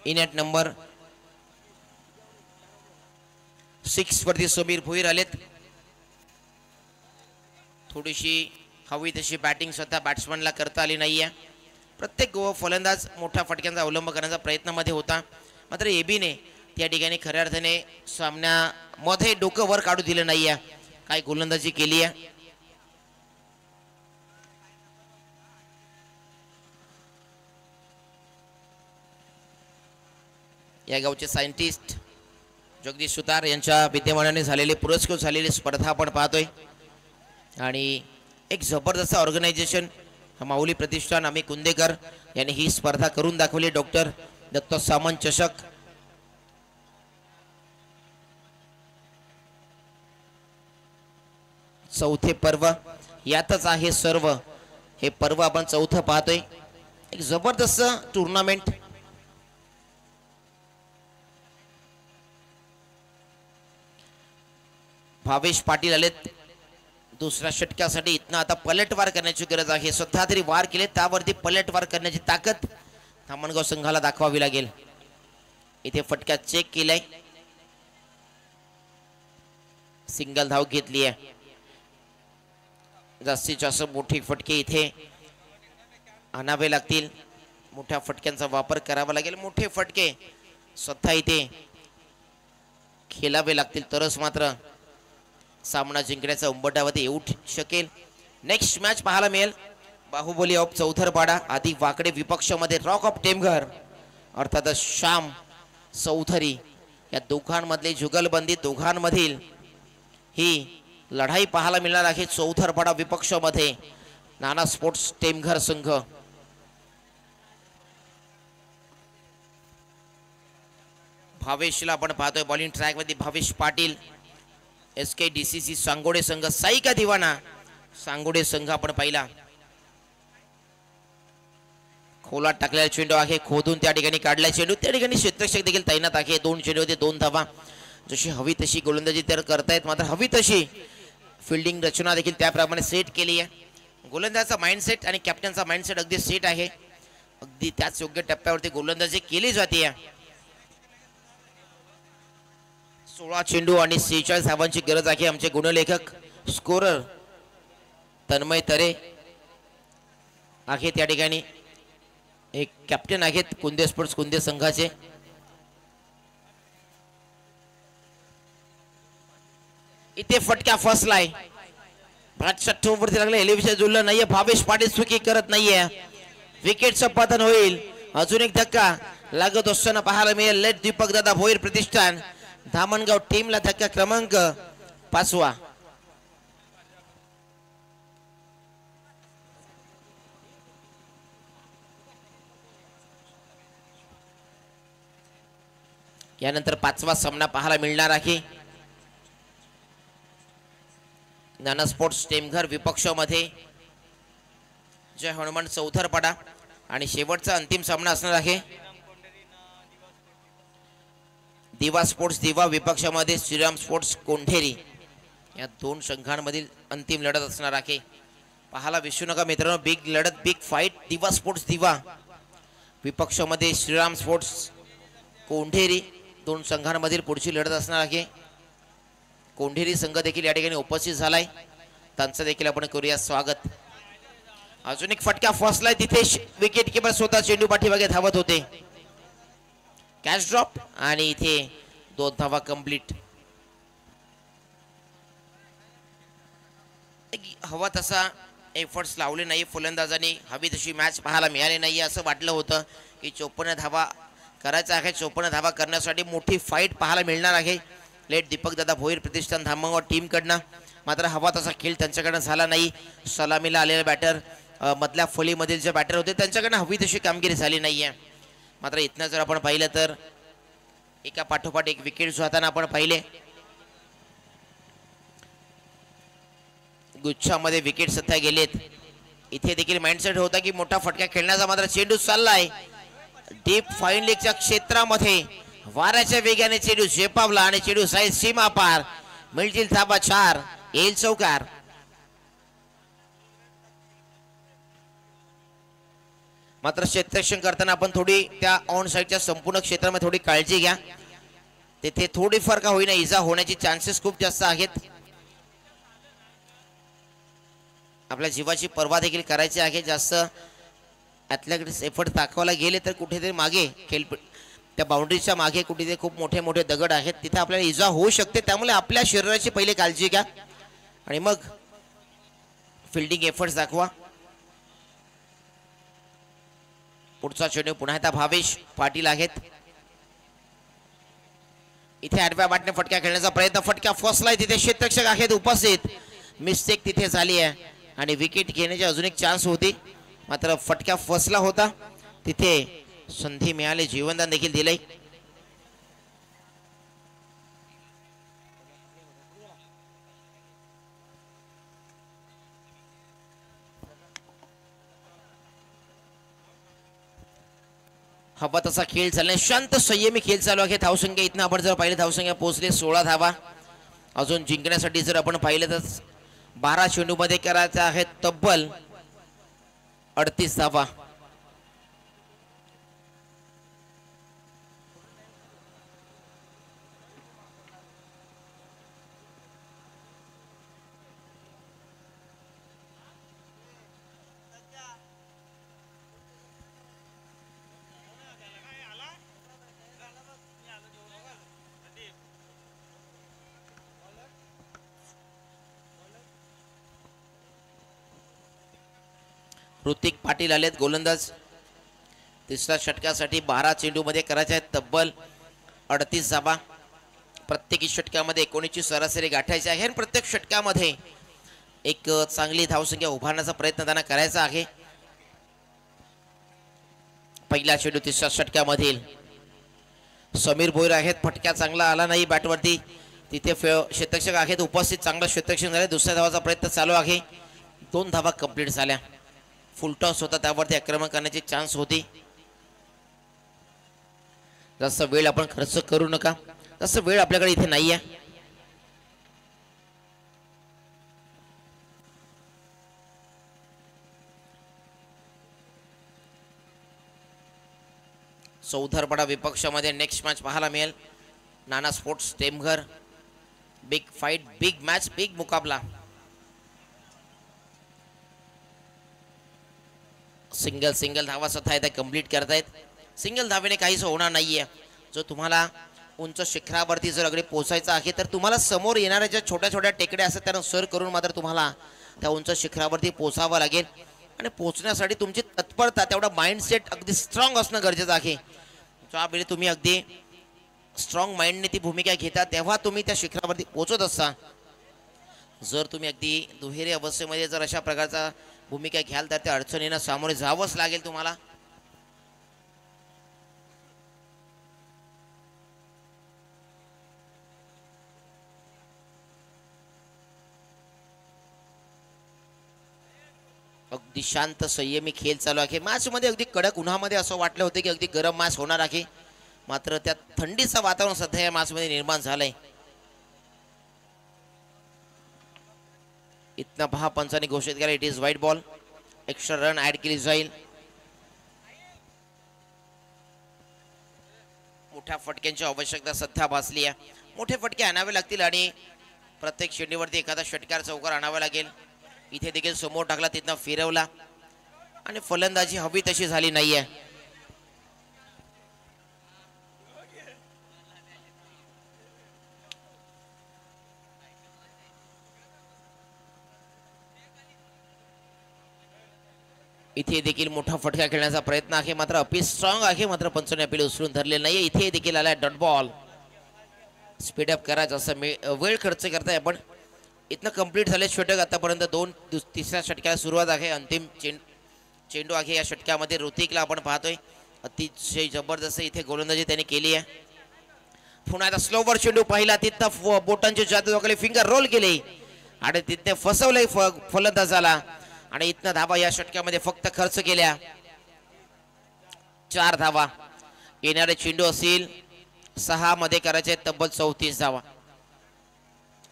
इन ॲट नंबर 6 वरती समीर भोईर आलेत. थोडीशी हवी तशी बॅटिंग स्वतः बॅट्समनला करता आली नाहीये. प्रत्येक फलंदाज मोठ्या फटक्यांचा अवलंब करण्याचा प्रयत्नामध्ये होता. मात्र एबीने त्या ठिकाणी खऱ्या अर्थाने सामन्यामध्ये डोकं वर काढू दिलं नाहीये. काय गोलंदाजी केली आहे. या गावचे सायंटिस्ट जगदीश सुतार यांच्या विद्यमानाने झालेले पुरस्कृत झालेली स्पर्धा आपण पाहतोय आणि एक जबरदस्त ऑर्गनायझेशन माऊली प्रतिष्ठान अमित कुंदेकर यांनी ही स्पर्धा करून दाखवली. डॉक्टर दत्त सामंत चषक. चौथे पर्व यातच आहे सर्व. हे पर्व आपण चौथं पाहतोय. एक जबरदस्त टुर्नामेंट. भावेश पाटील आलेत दुसऱ्या षटकासाठी. इथनं आता पलटवार करण्याची गरज आहे. स्वतः तरी वार केले त्यावरती पलटवार करण्याची ताकद धामणगाव संघाला दाखवावी लागेल. इथे फटका चेक केलाय. सिंगल धाव घेतली आहे. जास्तीत जास्त मोठी फटके इथे आणावे लागतील. मोठ्या फटक्यांचा वापर करावा लागेल. मोठे फटके स्वतः इथे खेळावे लागतील तरच मात्र सामना जिंकण्याचा उंबरठ्यावरती येऊ शकेल. नेक्स्ट मॅच पाहायला मिळेल बाहुबली ऑफ चौथरपाडा आधी वाकडे विपक्षामध्ये रॉक ऑफ टेमघर अर्थातच श्याम चौधरी या दोघांमधली जुगलबंदी दोघांमधील ही लढाई पाहायला मिळणार आहे. चौथरपाडा विपक्षामध्ये नाना स्पोर्ट्स टेमघर संघ. भावेशला आपण पाहतोय बॉलिंग ट्रॅक मध्ये. भावेश पाटील SKDCC सांगोडे संघ. साईका दिवाना सांगोडे संघ आपण पाहिला. खोलात टाकलेला चेंडू आहे. खोदून त्या ठिकाणी काढला चेंडू. त्या ठिकाणी क्षेत्ररक्षक देखील तैनात आहे. 2 चेंडू होते 2 धावा. जशी हवी तशी गोलंदाजी तर करतायत मात्र हवी तशी फिल्डिंग रचना देखील त्याप्रमाणे सेट केली आहे. गोलंदाजाचा माइंडसेट आणि कॅप्टनचा माइंडसेट अगदी सेट आहे. अगदी त्याच योग्य टप्प्यावरती गोलंदाजी केली जाते. 16 चेंडू आणि 46 धावांची गरज आहे. आमचे गुणलेखक स्कोरर तन्मय तरे आहे त्या ठिकाणी. एक कॅप्टन आहेत कुंदे स्पोर्ट्स कुंदे संघाचे. इथे फटका फसलाय. भाटच्या टोपवरती लागला. एलिव्हेशन जुळलं नाहीये. भावेश पाटील चुकी करत नाहीये. विकेटचं पतन होईल. अजून एक धक्का लागत असताना पाहायला मिळेल. लेट दीपक दादा भोईर प्रतिष्ठान धामणगाव टीमला धक्का क्रमांक 5वा. यानंतर 5वा सामना पाहायला मिळणार आहे नाना स्पोर्ट्स टेमघर विपक्षामध्ये जय हनुमान चौथरपाडा आणि शेवटचा अंतिम सामना असणार आहे दिवा स्पोर्ट्स दिवा विपक्षामध्ये श्रीराम स्पोर्ट्स कोंढेरी. या 2 संघांमधील अंतिम लढत असणार आहे. पाहायला विसरू नका मित्रांनो. बिग लढत बिग फाईट. दिवा स्पोर्ट्स दिवा विपक्षामध्ये श्रीराम स्पोर्ट्स कोंढेरी दोन संघांमधील पुढची लढत असणार आहे. कोंढेरी संघ देखील या ठिकाणी उपस्थित झालाय, त्यांचं देखील आपण करूया स्वागत. अजून एक फटका फसलाय तिथे विकेट किपर स्वतः चेंडू पाठीमागे धावत होते. कॅच ड्रॉप आणि इथे 2 धावा कंप्लीट. हवा तसा एफर्ट्स लावले नाही फलंदाजांनी, हवी तशी मॅच पाहायला मिळाली नाही. असं वाटलं होतं की 54 धावा करायचा आहे. 54 धावा करण्यासाठी मोठी फाईट पाहायला मिळणार आहे लेट दीपक दादा भोईर प्रतिष्ठान धामणगाव टीमकडनं. मात्र हवा तसा खेळ त्यांच्याकडनं झाला नाही. सलामीला आलेले बॅटर मधल्या फळीमधील जे बॅटर होते त्यांच्याकडनं हवी तशी कामगिरी झाली नाही आहे. मात्र इथनं जर आपण पाहिलं तर एका पाठोपाठ एक विकेट जाताना आपण पाहिले. गुच्छामध्ये विकेट सध्या गेलेत. इथे देखील माइंडसेट होता की मोठा फटका खेळण्याचा, मात्र चेंडू चाललाय डीप फाईन लेगच्या क्षेत्रामध्ये. वाऱ्याच्या वेगाने चेंडू झेपावला आणि चेंडू साईज सीमा पार. मिळतील धाबा 4, येईल चौकार. मात्र क्षेत्ररक्षण करताना आपण थोडी त्या ऑन साईडच्या संपूर्ण क्षेत्रामध्ये थोडी काळजी घ्या. तिथे थोडीफार का होईना इजा होण्याची चान्सेस खूप जास्त आहेत. आपल्या जीवाची पर्वा देखील करायची आहे. जास्त ॲथलेटिक्स एफर्ट दाखवायला गेले तर कुठेतरी मागे त्या बाउंड्रीच्या मागे कुठेतरी खूप मोठे मोठे दगड आहेत, तिथे आपल्याला इजा होऊ शकते. त्यामुळे आपल्या शरीराची पहिले काळजी घ्या आणि मग फिल्डिंग एफर्ट्स दाखवा. पुढचा चेंडू पुन्हा एकदा भावेश पाटील आहेत. इथे आडव्या बाटने फटका खेळण्याचा प्रयत्न, फटका फसलाय तिथे क्षेत्ररक्षक आहेत उपस्थित. मिस्टेक तिथे झाली आहे आणि विकेट घेण्याची अजून एक चान्स होती, मात्र फटका फसला होता. तिथे संधी मिळाली, जीवनदान देखील दिलंय. हवा तसा खेळ चाललाय, शांत संयमी खेळ चालू आहे. धावसंख्या इथनं आपण जर पाहिलं धावसंख्या पोहोचले 16 धावा. अजून जिंकण्यासाठी जर आपण पाहिलं तर 12 चेंडू मध्ये करायचं आहे तब्बल 38 धावा. ऋतिक पाटील आलेत गोलंदाज. तिसऱ्या षटकासाठी 12 चेंडू मध्ये करायचे आहेत तब्बल 38 धावा. प्रत्येकी षटकामध्ये 19ची सरासरी गाठायची आहे आणि प्रत्येक षटकामध्ये एक चांगली धावसंख्या उभारण्याचा प्रयत्न त्यांना करायचा आहे. पहिला चेंडू तिसऱ्या षटकामधील समीर भोईर आहेत. फटका चांगला आला नाही बॅटवरती, तिथे क्षेत्ररक्षक आहेत उपस्थित, चांगलं क्षेत्ररक्षण झालं. दुसऱ्या धावाचा प्रयत्न चालू आहे. 2 धावा कंप्लीट झाल्या. फुलटॉस होता, त्यावरती आक्रमण करण्याची चान्स होती. जास्त वेळ आपण खर्च करू नका, जास्त वेळ आपल्याकडे इथे नाही आहे. चौधरपडा विपक्षामध्ये नेक्स्ट मॅच पाहायला मिळेल. Nana sports Temghar. Big fight, big match, big मुकाबला. सिंगल धावा स्वतः इथे कंप्लीट करतायत. सिंगल धावेने काहीच होणार नाहीये. जो तुम्हाला उंच शिखरावरती जर अगदी पोहोचायचं आहे तर तुम्हाला समोर येणाऱ्या ज्या छोट्या छोट्या टेकड्या असतात त्यांना सर करून मात्र तुम्हाला त्या उंच शिखरावरती पोहोचावं लागेल. आणि पोहोचण्यासाठी तुमची तत्परता, तेवढा माइंडसेट अगदी स्ट्रॉंग असणं गरजेचं आहे. ज्यावेळी तुम्ही अगदी स्ट्रॉंग माइंडने ती भूमिका घेता तेव्हा तुम्ही त्या शिखरावरती पोहोचत असता. जर तुम्ही अगदी दुहेरी अवस्थेमध्ये जर अशा प्रकारचा भूमिका घ्याल तर त्या अडचणींना सामोरे जावंच लागेल तुम्हाला. अगदी शांत संयमी खेळ चालू आहे. मॅच मध्ये अगदी कडक उन्हामध्ये असं वाटलं होतं की अगदी गरम मॅच होणार आहे, मात्र त्यात थंडीचं वातावरण सध्या या मॅच मध्ये निर्माण झालंय. इथनं 10 पंचांनी घोषित केला it is wide ball. Extra run add केली जाईल. मोठ्या फटक्यांची आवश्यकता सध्या भासली आहे. मोठे फटके आणावे लागतील आणि प्रत्येक शेंडीवरती एखादा षटकार चौकार आणावा लागेल. इथे देखील समोर टाकला, तिथनं फिरवला आणि फलंदाजी हवी तशी झाली नाहीये. इथे देखील मोठा फटका खेळण्याचा प्रयत्न आहे, मात्र अपील स्ट्रॉंग आहे, मात्र पंचाने अपील उचलून धरले नाहीये. इथे देखील आलाय डॉट बॉल. स्पीडअप करायचं असं वेळ खर्च करताय आपण. इथनं कंप्लीट झाले षटक आतापर्यंत. तिसऱ्या षटकाला सुरुवात आहे. अंतिम चेंडू आहे या षटकामध्ये. ऋतिकला आपण पाहतोय अतिशय जबरदस्त इथे गोलंदाजी त्यांनी केली आहे. पुन्हा आता स्लोवर चेंडू पाहिला, तिथं बोटांचे जादूकडे फिंगर रोल केले आणि तिथे फसवले फलंदाजाला आणि इथनं धावा या षटकामध्ये फक्त खर्च केल्या. 4 धावा. येणारे चेंडू असतील 6 मध्ये करायचे तब्बल 34 धावा.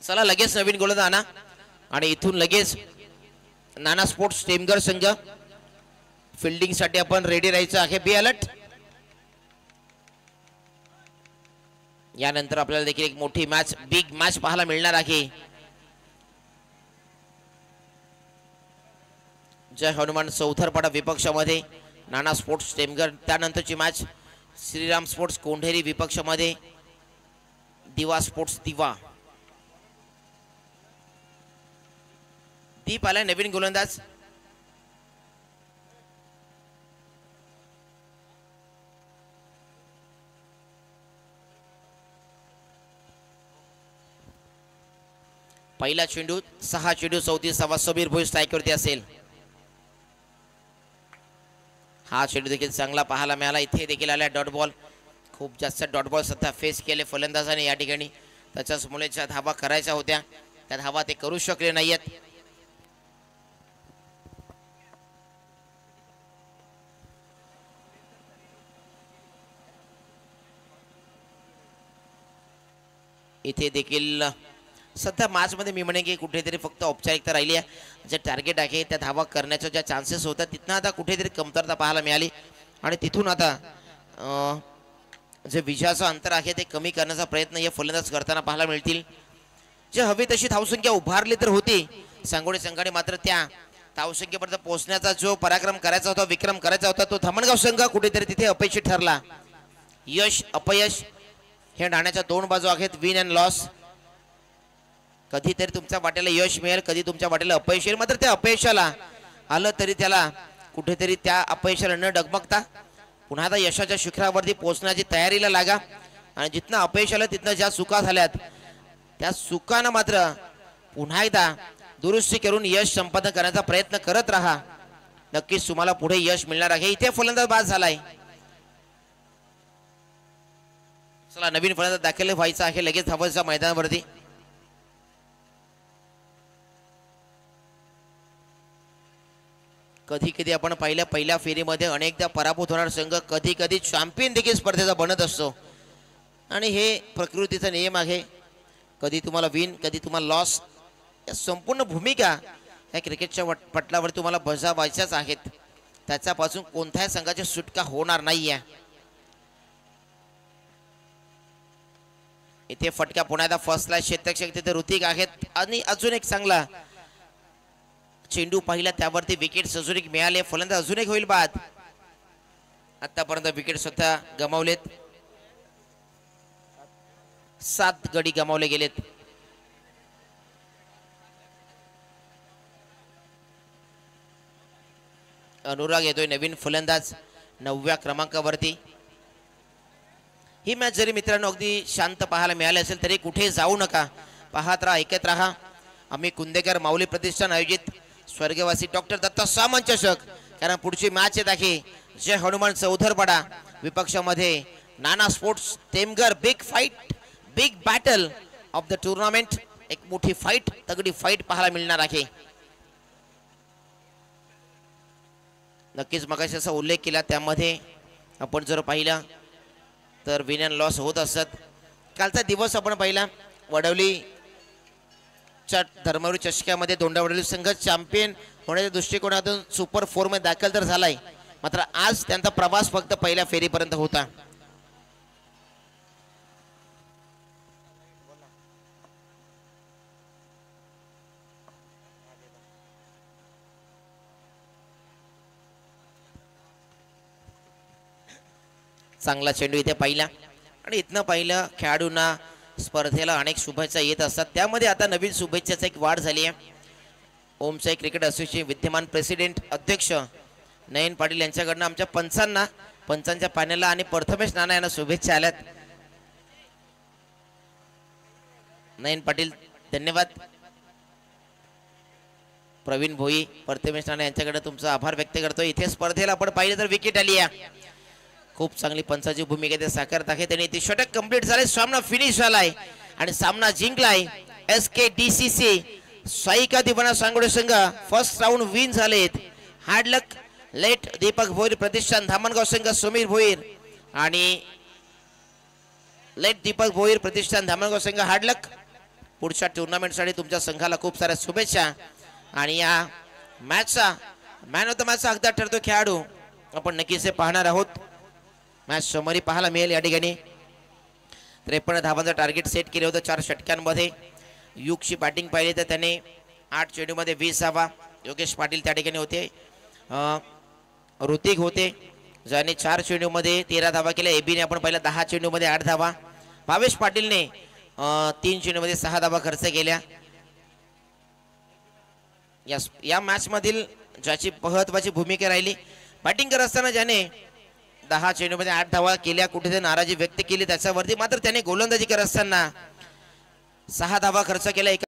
चला लगेच नवीन गोलंदाज आणा आणि इथून लगेच नाना स्पोर्ट्स टेमघर संघ फिल्डिंग साठी आपण रेडी राहायचं आहे. Be alert. यानंतर आपल्याला देखील एक मोठी मॅच, बिग मॅच पाहायला मिळणार आहे. जय हनुमान चौथरपाडा विपक्षामध्ये नाना स्पोर्ट्स टेमघर. त्यानंतरची मॅच श्रीराम स्पोर्ट्स कोंढेरी विपक्षामध्ये दिवा स्पोर्ट्स दिवा. दीप आलाय नवीन गोलंदाज. पहिला चेंडू 6 चेंडू 34 धावा. समीर भोई स्ट्राईकवरती असेल. हा चेंडू देखील चांगला पाहायला मिळाला. इथे देखील आला डॉट बॉल. खूप जास्त डॉट बॉल सध्या फेस केले फलंदाजाने या ठिकाणी. त्याच्यामुळे ज्या धावा करायच्या होत्या त्या धावा ते करू शकले नाहीयेत. इथे देखील सध्या मॅच मध्ये मी म्हणेन की कुठेतरी फक्त औपचारिकता राहिली आहे. जे टार्गेट आहे त्या धावा करण्याच्या ज्या चान्सेस होतात तिथनं आता कुठेतरी कमतरता पाहायला मिळाली आणि तिथून आता जे विजयाचं अंतर आहे ते कमी करण्याचा प्रयत्न हे फलंदाज करताना पाहायला मिळतील. जे हवी तशी धावसंख्या उभारली तर होती सांगोडे संघाने, मात्र त्या धावसंख्येपर्यंत पोहोचण्याचा जो पराक्रम करायचा होता, विक्रम करायचा होता, तो धामणगाव संघ कुठेतरी तिथे अपयशी ठरला. यश अपयश हे नाण्याच्या 2 बाजू आहेत. Win and loss. कधीतरी तुमच्या वाट्याला यश मिळेल, कधी तुमच्या वाट्याला अपयश येईल. मात्र त्या अपयशाला आलं तरी त्याला कुठेतरी त्या अपयशाला न डगमगता पुन्हा आता यशाच्या शिखरावरती पोहोचण्याची तयारीला लागा आणि जिथनं अपयश आलं तिथनं ज्या चुका झाल्यात त्या चुकांना मात्र पुन्हा एकदा दुरुस्ती करून यश संपादन करण्याचा प्रयत्न करत राहा. नक्कीच तुम्हाला पुढे यश मिळणार आहे. इथे फलंदाज बाद झालाय. चला नवीन फलंदाज दाखल व्हायचा आहे लगेच धावांच्या मैदानावरती. कधी कधी आपण पहिल्या फेरीमध्ये अनेकदा पराभूत होणार संघ कधी कधी चॅम्पियन देखील स्पर्धेचा बनत असतो आणि हे प्रकृतीचा नियम आहे. कधी तुम्हाला विन, कधी तुम्हाला लॉस. या संपूर्ण भूमिका या क्रिकेटच्या पटलावर तुम्हाला बजावायच्याच आहेत. त्याच्यापासून कोणत्याही संघाची सुटका होणार नाही आहे. इथे फटका पुन्हा फर्स्टला क्षेत्ररक्षक तिथे ऋतिक आहेत आणि अजून एक चांगला चेंडू पाहिला त्यावरती विकेट अजून एक मिळाले. फलंदाज अजून एक होईल बाद. आतापर्यंत विकेट स्वतः गमावलेत. 7 गडी गमावले गेलेत. अनुराग येतोय नवीन फलंदाज 9व्या क्रमांकावरती. ही मॅच जरी मित्रांनो अगदी शांत पाहायला मिळाली असेल तरी कुठे जाऊ नका. पाहत राहा, ऐकत राहा. आम्ही कुंदेकर माऊली प्रतिष्ठान आयोजित स्वर्गवासी डॉक्टर दत्ता सामंत चषक, कारण पुढची मॅच येत आहे जय हनुमान चौधरपाडा विपक्षामध्ये Nana sports Temghar. Big fight, big battle of the tournament. एक मोठी फाईट, तगडी फाईट पाहायला मिळणार आहे. नक्कीच मगाशी असा उल्लेख केला त्यामध्ये आपण जर पाहिला तर विन अँड लॉस होत असत. कालचा दिवस आपण पाहिला वडवलीच्या धर्मवीर चषकामध्ये दोंडावडवली संघ चॅम्पियन होण्याच्या दृष्टिकोनातून सुपर 4 मध्ये दाखल तर झालाय, मात्र आज त्यांचा प्रवास फक्त पहिल्या फेरीपर्यंत होता. चांगला चेंडू इथे पाहिला आणि इथनं पाहिलं खेळाडूंना स्पर्धेला अनेक शुभेच्छा येत असतात. त्यामध्ये आता नवीन शुभेच्छाचा एक वाढ झाली आहे. ओमसाई क्रिकेट असोसिएशन विद्यमान प्रेसिडेंट अध्यक्ष नयन पाटील यांच्याकडनं आमच्या पंचांच्या पॅनलला आणि प्रथमेश नाना यांना शुभेच्छा आल्यात. नयन पाटील धन्यवाद. प्रवीण भोई प्रथमेश नाना यांच्याकडे तुमचा आभार व्यक्त करतो. इथे स्पर्धेला आपण पाहिलं तर विकेट आली आहे. खूप चांगली पंचाची भूमिका ते साकारत आहे. त्यांनी ते षटक कंप्लीट झाले. सामना फिनिश झालाय आणि सामना जिंकलाय SKDCC साईका दिवाना सांगोडे संघ. फर्स्ट राऊंड विन झालेत. हार्ड लक लेट दीपक भोईर प्रतिष्ठान धामणगाव संघ समीर भोईर आणि लेट दीपक भोईर प्रतिष्ठान धामणगाव संघ हार्ड लक. पुढच्या टुर्नामेंटसाठी तुमच्या संघाला खूप साऱ्या शुभेच्छा. आणि या मॅचचा मॅन ऑफ द मॅचचा अगदा ठरतो खेळाडू आपण नक्कीच पाहणार आहोत. मॅच समोर पाहायला मिळेल. या ठिकाणी 53 धावांचं टार्गेट सेट केलं होतं 4 षटकांमध्ये. युगची बॅटिंग पाहिली तर त्याने 8 चेंडूमध्ये 20 धावा. योगेश पाटील त्या ठिकाणी होते. ऋतिक होते ज्याने 4 चेंडूमध्ये 13 धावा केल्या. एबीने आपण पाहिलं 10 चेंडूमध्ये 8 धावा. भावेश पाटीलने 3 चेंडूमध्ये 6 धावा खर्च केल्या. या मॅच मधील ज्याची महत्वाची भूमिका राहिली बॅटिंग करत असताना ज्याने 10 चेंडूमध्ये 8 धावा केल्या कुठेतरी नाराजी व्यक्त केली त्याच्यावरती मात्र त्याने गोलंदाजी करत असताना 6 धावा खर्च केला.